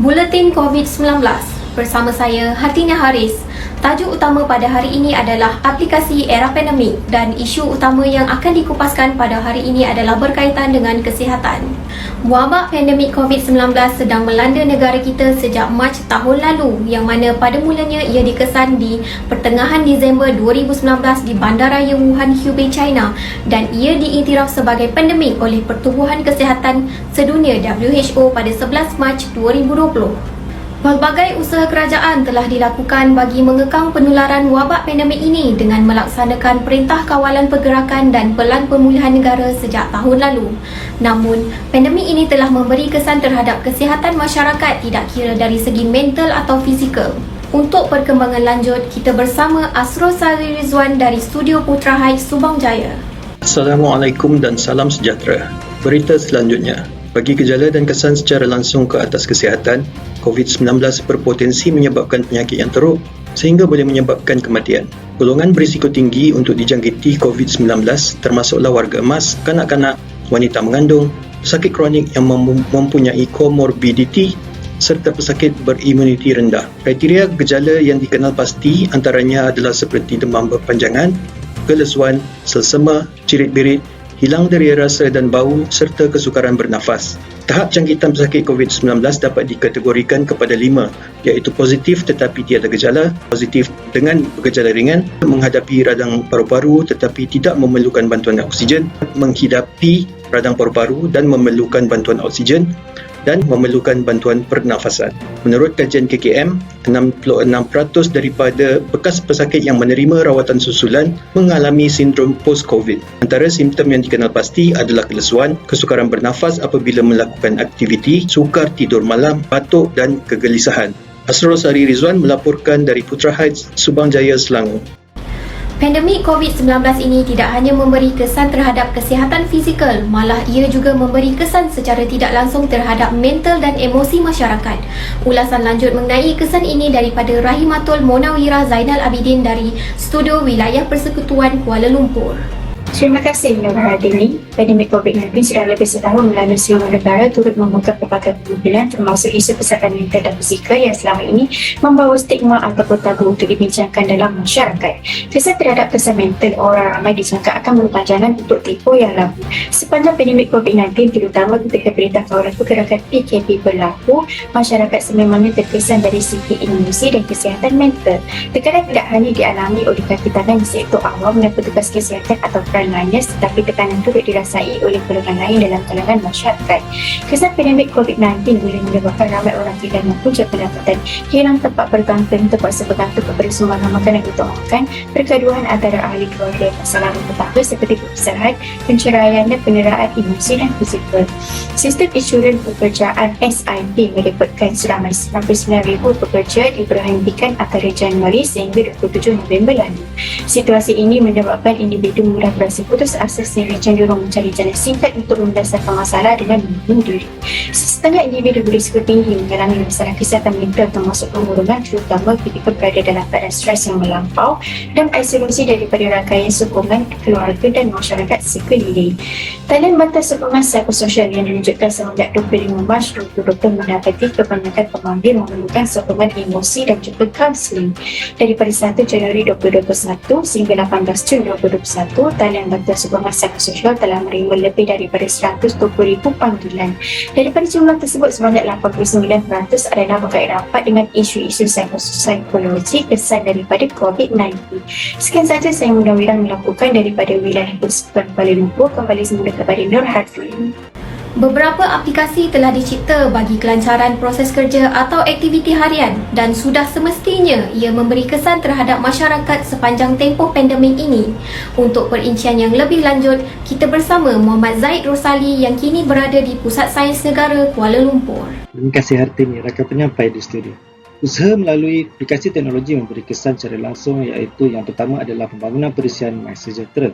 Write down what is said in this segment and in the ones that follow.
Buletin COVID-19 bersama saya Hatina Haris. Tajuk utama pada hari ini adalah aplikasi era pandemik dan isu utama yang akan dikupaskan pada hari ini adalah berkaitan dengan kesihatan. Wabak pandemik COVID-19 sedang melanda negara kita sejak Mac tahun lalu yang mana pada mulanya ia dikesan di pertengahan Disember 2019 di Bandaraya Wuhan, Hubei, China dan ia diiktiraf sebagai pandemik oleh Pertubuhan Kesihatan Sedunia WHO pada 11 Mac 2020. Pelbagai usaha kerajaan telah dilakukan bagi mengekang penularan wabak pandemik ini dengan melaksanakan Perintah Kawalan Pergerakan dan Pelan Pemulihan Negara sejak tahun lalu. Namun, pandemik ini telah memberi kesan terhadap kesihatan masyarakat tidak kira dari segi mental atau fizikal. Untuk perkembangan lanjut, kita bersama Asrul Sari Rizwan dari Studio Putra Heights, Subang Jaya. Assalamualaikum dan salam sejahtera. Berita selanjutnya. Bagi gejala dan kesan secara langsung ke atas kesihatan, COVID-19 berpotensi menyebabkan penyakit yang teruk sehingga boleh menyebabkan kematian. Golongan berisiko tinggi untuk dijangkiti COVID-19 termasuklah warga emas, kanak-kanak, wanita mengandung, pesakit kronik yang mempunyai komorbiditi serta pesakit berimuniti rendah. Kriteria gejala yang dikenal pasti antaranya adalah seperti demam berpanjangan, kelesuan, selsema, cirit-birit, hilang dari rasa dan bau serta kesukaran bernafas. Tahap jangkitan pesakit COVID-19 dapat dikategorikan kepada 5, iaitu positif tetapi tiada gejala, positif dengan gejala ringan, menghadapi radang paru-paru tetapi tidak memerlukan bantuan oksigen, menghidapi radang paru-paru dan memerlukan bantuan oksigen, dan memerlukan bantuan pernafasan. Menurut kajian KKM, 66% daripada bekas pesakit yang menerima rawatan susulan mengalami sindrom post-COVID. Antara simptom yang dikenal pasti adalah kelesuan, kesukaran bernafas apabila melakukan aktiviti, sukar tidur malam, batuk dan kegelisahan. Asrul Sari Rizwan melaporkan dari Putra Heights, Subang Jaya, Selangor. Pandemik COVID-19 ini tidak hanya memberi kesan terhadap kesihatan fizikal, malah ia juga memberi kesan secara tidak langsung terhadap mental dan emosi masyarakat. Ulasan lanjut mengenai kesan ini daripada Rahimatul Monawira Zainal Abidin dari Studio Wilayah Persekutuan Kuala Lumpur. Terima kasih Nur Hardini. Pandemik COVID-19 sudah lebih setahun melanda seluruh negara turut membuka pelbagai kemungkinan termasuk isu kesihatan mental dan fizikal yang selama ini membawa stigma ataupun tabu untuk dibincangkan dalam masyarakat. Kesan terhadap kesan mental orang ramai disangka akan berpanjangan untuk tempoh yang lama. Sepanjang pandemik COVID-19 terutama ketika Perintah Kawalan Pergerakan PKP berlaku, masyarakat sememangnya terkesan dari segi emosi dan kesihatan mental. Tekanan tidak hanya dialami oleh kaki tangan di sektor awam dan petugas kesihatan atau lainnya, tetapi tekanan turut dirasai oleh golongan lain dalam kalangan masyarakat. Kesan pandemik COVID-19 boleh menyebabkan ramai orang kehilangan punca pendapatan, hilang tempat bergantung, terpaksa bergantung kepada sumbangan makanan untuk makan, pergaduhan antara ahli keluarga, masalah rumah tangga seperti perpisahan, penceraian dan penderaan emosi dan fizikal. Sistem insurans pekerjaan SIP menyebutkan seramai 99,000 pekerja diberhentikan antara Januari sehingga 27 November lalu. Situasi ini menyebabkan individu mudah berasa putus asa sehingga cenderung mencari jalan singkat untuk mendasarkan masalah dengan membunuh diri. Setengah individu berisiko tinggi mengalami masalah kesihatan mental termasuk pembunuhan terutama ketika berada dalam keadaan stres yang melampau dan isolasi daripada rangkaian sokongan keluarga dan masyarakat sekeliling. Talian bantuan sokongan psikososial yang diwujudkan semenjak 25 Mac 2020 mendapati kebanyakan pengambil memerlukan sokongan emosi dan juga kaunseling. Daripada 1 Januari 2021 sehingga 18 Jun 2021, talian bantuan sokongan psikososial telah menerima lebih daripada 120,000 panggilan. Daripada jumlah tersebut, sebanyak 89% adalah berkait rapat dengan isu-isu psikologi kesan daripada COVID-19. Sekian sahaja saya Munawirah melakukan daripada wilayah Persekutuan Kuala Lumpur. Kembali semula kepada Nur Hardini. Beberapa aplikasi telah dicipta bagi kelancaran proses kerja atau aktiviti harian dan sudah semestinya ia memberi kesan terhadap masyarakat sepanjang tempoh pandemik ini. Untuk perincian yang lebih lanjut, kita bersama Muhammad Zaid Rosali yang kini berada di Pusat Sains Negara Kuala Lumpur. Terima kasih Hartini, rakan penyampai di studio. Usaha melalui aplikasi teknologi memberi kesan secara langsung iaitu yang pertama adalah pembangunan perisian MySejahtera.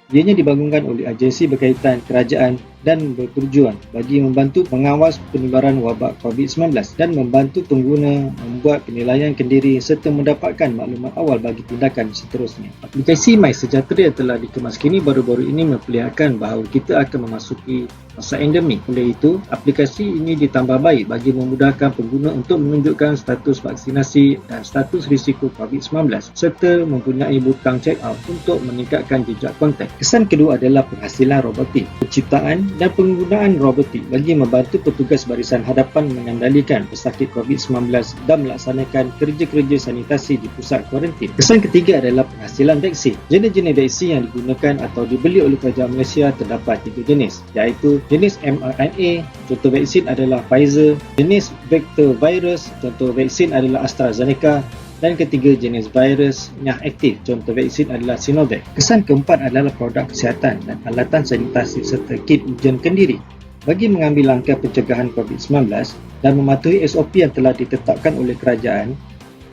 Ianya dibangunkan oleh agensi berkaitan kerajaan dan bertujuan bagi membantu pengawas penularan wabak COVID-19 dan membantu pengguna membuat penilaian kendiri serta mendapatkan maklumat awal bagi tindakan seterusnya. Aplikasi MySejahtera yang telah dikemas kini baru-baru ini memperlihatkan bahawa kita akan memasuki masa endemik. Oleh itu, aplikasi ini ditambah baik bagi memudahkan pengguna untuk menunjukkan status vaksinasi dan status risiko COVID-19 serta mempunyai butang check out untuk meningkatkan jejak kontak. Kesan kedua adalah penghasilan robotik. Penciptaan dan penggunaan robotik bagi membantu petugas barisan hadapan mengendalikan pesakit COVID-19 dan melaksanakan kerja-kerja sanitasi di pusat kuarantin. Kesan ketiga adalah penghasilan vaksin. Jenis-jenis vaksin yang digunakan atau dibeli oleh kerajaan Malaysia terdapat 3 jenis, iaitu jenis mRNA, contoh vaksin adalah Pfizer, jenis vektor virus, contoh vaksin adalah AstraZeneca, dan ketiga jenis virus yang aktif, contoh vaksin adalah Sinovac. Kesan keempat adalah produk kesihatan dan alatan sanitasi serta kit ujian kendiri. Bagi mengambil langkah pencegahan COVID-19 dan mematuhi SOP yang telah ditetapkan oleh kerajaan,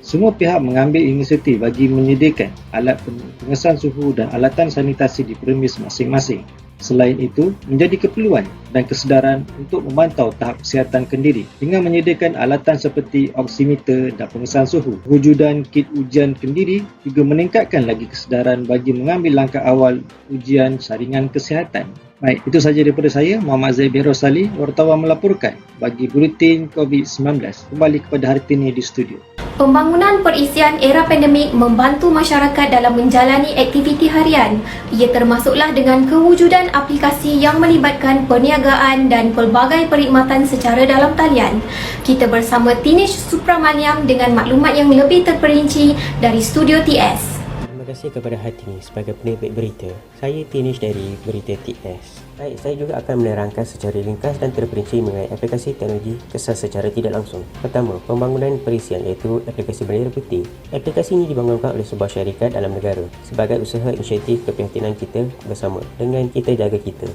semua pihak mengambil inisiatif bagi menyediakan alat pengesan suhu dan alatan sanitasi di premis masing-masing. Selain itu, menjadi keperluan dan kesedaran untuk memantau tahap kesihatan kendiri dengan menyediakan alatan seperti oximeter dan pengesan suhu. Wujudan kit ujian kendiri juga meningkatkan lagi kesedaran bagi mengambil langkah awal ujian saringan kesihatan. Baik, itu sahaja daripada saya, Muhammad Zaid Rosali, wartawan melaporkan bagi Buletin COVID-19. Kembali kepada Hartini di studio. Pembangunan perisian era pandemik membantu masyarakat dalam menjalani aktiviti harian. Ia termasuklah dengan kewujudan aplikasi yang melibatkan perniagaan dan pelbagai perkhidmatan secara dalam talian. Kita bersama Tinish Supramaniam dengan maklumat yang lebih terperinci dari Studio TS. Terima kasih kepada Hartini sebagai penerbit berita. Saya Tinish dari Berita TS. Baik, saya juga akan menerangkan secara ringkas dan terperinci mengenai aplikasi teknologi kesan secara tidak langsung. Pertama, pembangunan perisian iaitu aplikasi Bendera Putih. Aplikasi ini dibangunkan oleh sebuah syarikat dalam negara sebagai usaha inisiatif keprihatinan kita bersama dengan Kita Jaga Kita.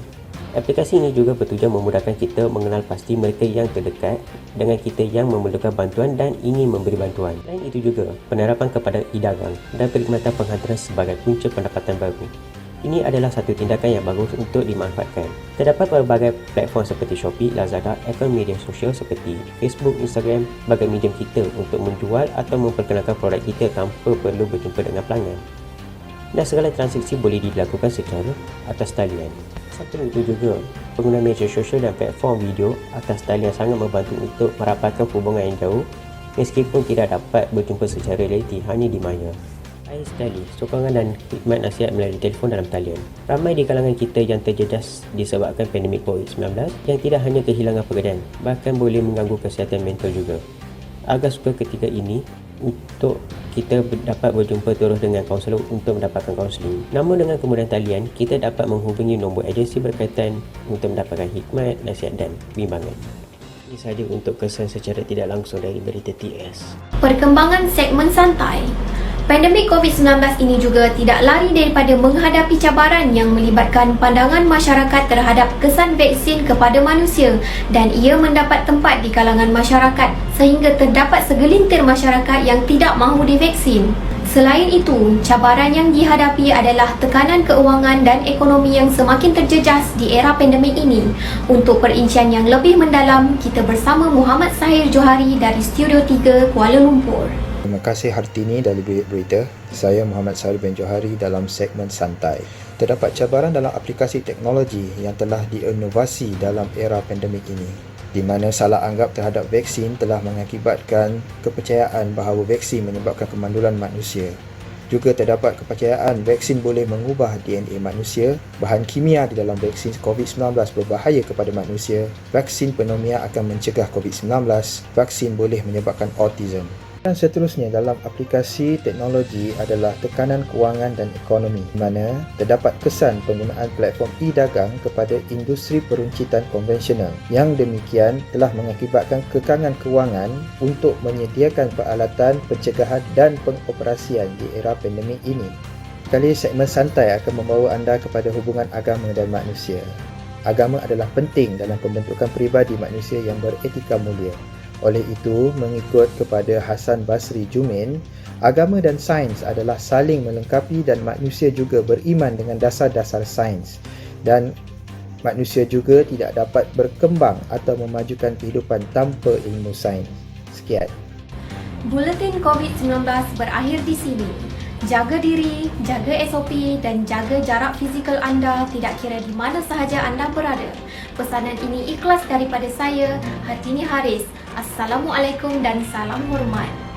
Aplikasi ini juga bertujuan memudahkan kita mengenal pasti mereka yang terdekat dengan kita yang memerlukan bantuan dan ingin memberi bantuan. Selain itu juga, penerapan kepada e-dagang dan perkhidmatan penghantaran sebagai punca pendapatan baru. Ini adalah satu tindakan yang bagus untuk dimanfaatkan. Terdapat berbagai platform seperti Shopee, Lazada, akaun media sosial seperti Facebook, Instagram sebagai medium kita untuk menjual atau memperkenalkan produk kita tanpa perlu berjumpa dengan pelanggan. Dan segala transaksi boleh dilakukan secara atas talian. Satu itu juga, pengguna media sosial dan platform video atas talian sangat membantu untuk merapatkan hubungan yang jauh meskipun tidak dapat berjumpa secara realiti hanya di maya. Akhir sekali, sokongan dan khidmat nasihat melalui telefon dalam talian. Ramai di kalangan kita yang terjejas disebabkan pandemik COVID-19 yang tidak hanya kehilangan pekerjaan, bahkan boleh mengganggu kesihatan mental juga. Agak suka ketika ini untuk kita dapat berjumpa terus dengan kaunselor untuk mendapatkan kaunseling. Namun dengan kemudahan talian, kita dapat menghubungi nombor agensi berkaitan untuk mendapatkan khidmat, nasihat dan bimbangan. Ini sahaja untuk kesan secara tidak langsung dari Berita TS. Perkembangan segmen santai. Pandemik COVID-19 ini juga tidak lari daripada menghadapi cabaran yang melibatkan pandangan masyarakat terhadap kesan vaksin kepada manusia dan ia mendapat tempat di kalangan masyarakat sehingga terdapat segelintir masyarakat yang tidak mahu divaksin. Selain itu, cabaran yang dihadapi adalah tekanan keuangan dan ekonomi yang semakin terjejas di era pandemik ini. Untuk perincian yang lebih mendalam, kita bersama Muhammad Sahir Johari dari Studio 3 Kuala Lumpur. Terima kasih Hartini dari Berita. Saya Muhammad Sahir bin Johari dalam segmen Santai. Terdapat cabaran dalam aplikasi teknologi yang telah diinovasi dalam era pandemik ini, di mana salah anggap terhadap vaksin telah mengakibatkan kepercayaan bahawa vaksin menyebabkan kemandulan manusia. Juga terdapat kepercayaan vaksin boleh mengubah DNA manusia, bahan kimia di dalam vaksin COVID-19 berbahaya kepada manusia, vaksin pneumonia akan mencegah COVID-19, vaksin boleh menyebabkan autism. Dan seterusnya dalam aplikasi teknologi adalah tekanan kewangan dan ekonomi, di mana terdapat kesan penggunaan platform e-dagang kepada industri peruncitan konvensional. Yang demikian telah mengakibatkan kekangan kewangan untuk menyediakan peralatan pencegahan dan pengoperasian di era pandemik ini. Kali segmen santai akan membawa anda kepada hubungan agama dan manusia. Agama adalah penting dalam pembentukan peribadi manusia yang beretika mulia. Oleh itu, mengikut kepada Hasan Basri Jumin, agama dan sains adalah saling melengkapi dan manusia juga beriman dengan dasar-dasar sains. Dan Manusia juga tidak dapat berkembang atau memajukan kehidupan tanpa ilmu sains. Sekian. Buletin COVID-19 berakhir di sini. Jaga diri, jaga SOP dan jaga jarak fizikal anda tidak kira di mana sahaja anda berada. Pesanan ini ikhlas daripada saya, Hartini Haris. Assalamualaikum dan salam hormat.